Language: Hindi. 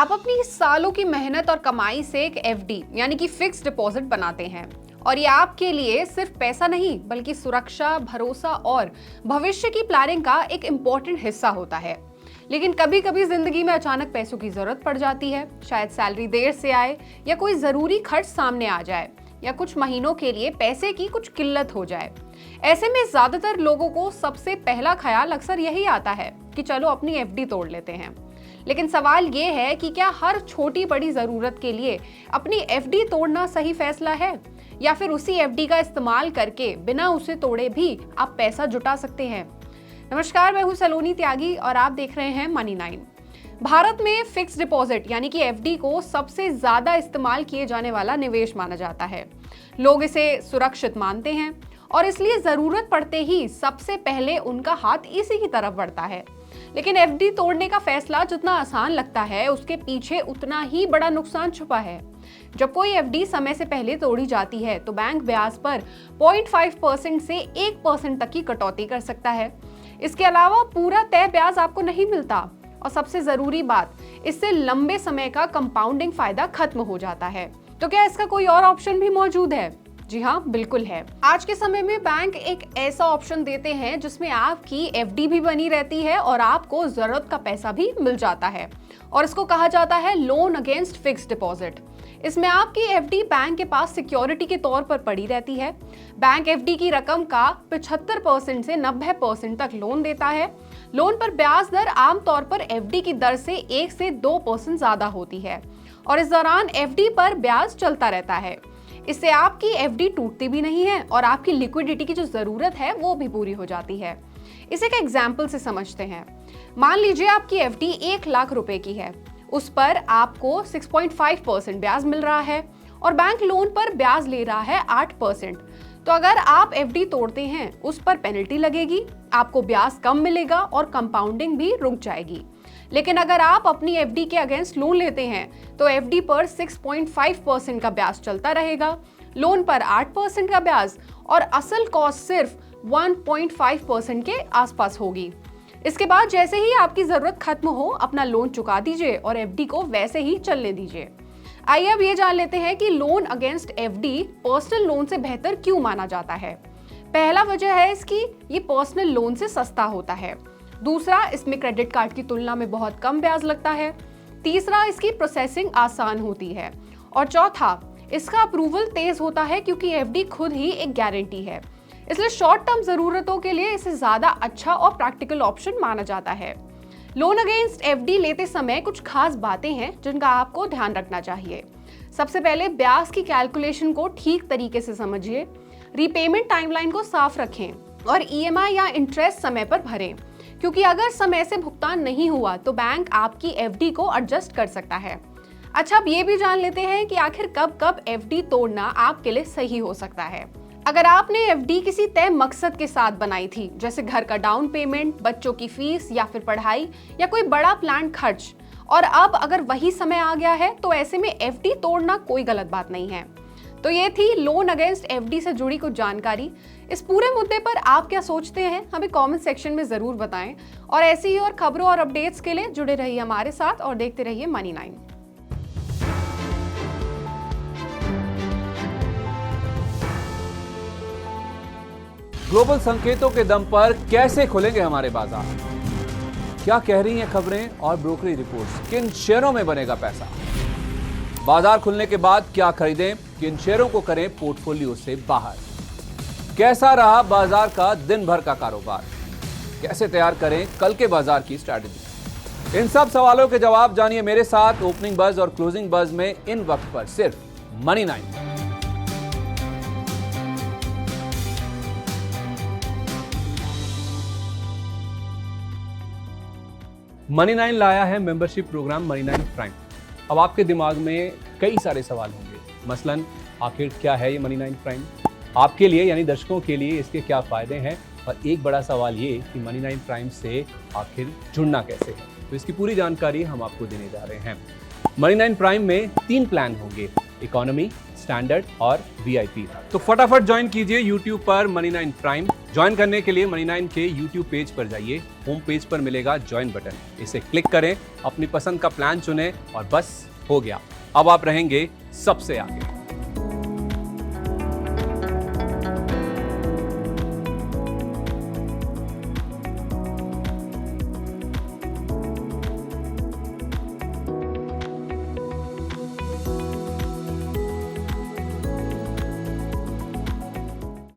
आप अपनी सालों की मेहनत और कमाई से एक एफडी यानी कि फिक्स डिपॉजिट बनाते हैं और ये आपके लिए सिर्फ पैसा नहीं बल्कि सुरक्षा, भरोसा और भविष्य की प्लानिंग का एक इम्पोर्टेंट हिस्सा होता है। लेकिन कभी कभी जिंदगी में अचानक पैसों की जरूरत पड़ जाती है। शायद सैलरी देर से आए या कोई जरूरी खर्च सामने आ जाए या कुछ महीनों के लिए पैसे की कुछ किल्लत हो जाए। ऐसे में ज्यादातर लोगों को सबसे पहला ख्याल अक्सर यही आता है कि चलो अपनी एफडी तोड़ लेते हैं। लेकिन सवाल ये है कि क्या हर छोटी बड़ी जरूरत के लिए अपनी एफडी तोड़ना सही फैसला है या फिर उसी एफडी का इस्तेमाल करके बिना उसे तोड़े भी आप पैसा जुटा सकते हैं। नमस्कार, मैं हूं सलोनी त्यागी और आप देख रहे हैं मनी 9। भारत में फिक्स डिपॉजिट यानी कि एफडी को सबसे ज्यादा इस्तेमाल किए जाने वाला निवेश माना जाता है। लोग इसे सुरक्षित मानते हैं और इसलिए जरूरत पड़ते ही सबसे पहले उनका हाथ इसी की तरफ बढ़ता है। लेकिन एफडी तोड़ने का फैसला जितना आसान लगता है उसके पीछे उतना ही बड़ा नुकसान छुपा है। जब कोई एफडी समय से पहले तोड़ी जाती है तो बैंक ब्याज पर 0.5% से 1% तक की कटौती कर सकता है। इसके अलावा पूरा तय ब्याज आपको नहीं मिलता और सबसे जरूरी बात, इससे लंबे समय का कंपाउंडिंग फायदा खत्म हो जाता है। तो क्या इसका कोई और ऑप्शन भी मौजूद है? जी हाँ, बिल्कुल है। आज के समय में बैंक एक ऐसा ऑप्शन देते हैं जिसमें आपकी एफडी भी बनी रहती है और आपको जरूरत का पैसा भी मिल जाता है और इसको कहा जाता है लोन अगेंस्ट फिक्स्ड डिपॉजिट। इसमें आपकी एफडी बैंक के पास सिक्योरिटी के तौर पर पड़ी रहती है। बैंक एफडी की रकम का 75% से 90% तक लोन देता है। लोन पर ब्याज दर आमतौर पर एफडी की दर से 1 से 2% ज्यादा होती है और इस दौरान एफडी पर ब्याज चलता रहता है। इससे आपकी एफडी टूटती भी नहीं है और आपकी लिक्विडिटी की जो जरूरत है वो भी पूरी हो जाती है। इसे एक एग्जाम्पल से समझते हैं। मान लीजिए आपकी एफडी 1 लाख रुपए की है, उस पर आपको 6.5% ब्याज मिल रहा है और बैंक लोन पर ब्याज ले रहा है 8%। तो अगर आप एफडी तोड़ते हैं उस पर पेनल्टी लगेगी, आपको ब्याज कम मिलेगा और कंपाउंडिंग भी रुक जाएगी। लेकिन अगर आप अपनी एफडी के अगेंस्ट लोन लेते हैं तो एफडी पर 6.5% का ब्याज चलता रहेगा, लोन पर 8% का ब्याज और असल कॉस्ट सिर्फ 1.5% के आसपास होगी। इसके बाद जैसे ही आपकी जरूरत खत्म हो अपना लोन चुका दीजिए और एफडी को वैसे ही चलने दीजिए। आइए अब ये जान लेते हैं कि loan against FD personal loan से बेहतर क्यों माना जाता है। पहला वजह है इसकी, ये पर्सनल लोन से सस्ता होता है। दूसरा, इसमें क्रेडिट कार्ड की तुलना में बहुत कम ब्याज लगता है। तीसरा, इसकी प्रोसेसिंग आसान होती है और चौथा, इसका अप्रूवल तेज होता है क्योंकि एफडी खुद ही एक गारंटी है। इसलिए शॉर्ट टर्म जरूरतों के लिए इसे ज्यादा अच्छा और प्रैक्टिकल ऑप्शन माना जाता है। लोन अगेंस्ट एफडी लेते समय कुछ खास बातें हैं जिनका आपको ध्यान रखना चाहिए। सबसे पहले ब्याज की कैलकुलेशन को ठीक तरीके से समझिए, रीपेमेंट टाइमलाइन को साफ रखें और ईएमआई या इंटरेस्ट समय पर भरें, क्योंकि अगर समय से भुगतान नहीं हुआ तो बैंक आपकी एफडी को एडजस्ट कर सकता है। अच्छा, अब ये भी जान लेते हैं कि आखिर कब कब एफडी तोड़ना आपके लिए सही हो सकता है। अगर आपने एफडी किसी तय मकसद के साथ बनाई थी, जैसे घर का डाउन पेमेंट, बच्चों की फीस या फिर पढ़ाई या कोई बड़ा प्लान खर्च, और अब अगर वही समय आ गया है तो ऐसे में एफडी तोड़ना कोई गलत बात नहीं है। तो ये थी लोन अगेंस्ट एफडी से जुड़ी कुछ जानकारी। इस पूरे मुद्दे पर आप क्या सोचते हैं हमें कमेंट सेक्शन में जरूर बताएं और ऐसी ही और खबरों और अपडेट्स के लिए जुड़े रहिए हमारे साथ और देखते रहिए मनी 9। ग्लोबल संकेतों के दम पर कैसे खुलेंगे हमारे बाजार? क्या कह रही हैं खबरें और ब्रोकरी रिपोर्ट्स? किन शेयरों में बनेगा पैसा? बाजार खुलने के बाद क्या खरीदें, किन शेयरों को करें पोर्टफोलियो से बाहर? कैसा रहा बाजार का दिन भर का कारोबार? कैसे तैयार करें कल के बाजार की स्ट्रैटेजी? इन सब सवालों के जवाब जानिए मेरे साथ ओपनिंग बज और क्लोजिंग बज में इन वक्त पर सिर्फ मनी 9। मनी 9 लाया है मेंबरशिप प्रोग्राम मनी 9 प्राइम। अब आपके दिमाग में कई सारे सवाल होंगे, मसलन आखिर क्या है ये मनी 9 प्राइम, आपके लिए यानी दर्शकों के लिए इसके क्या फायदे हैं, और एक बड़ा सवाल ये कि मनी 9 प्राइम से आखिर जुड़ना कैसे है। तो इसकी पूरी जानकारी हम आपको देने जा रहे हैं। मनी 9 प्राइम में 3 प्लान होंगे, इकोनॉमी, स्टैंडर्ड और वीआईपी। तो फटाफट ज्वाइन कीजिए YouTube पर मनी 9 प्राइम ज्वाइन करने के लिए मनी9 के YouTube पेज पर जाइए। होम पेज पर मिलेगा ज्वाइन बटन, इसे क्लिक करें, अपनी पसंद का प्लान चुनें और बस हो गया। अब आप रहेंगे सबसे आगे।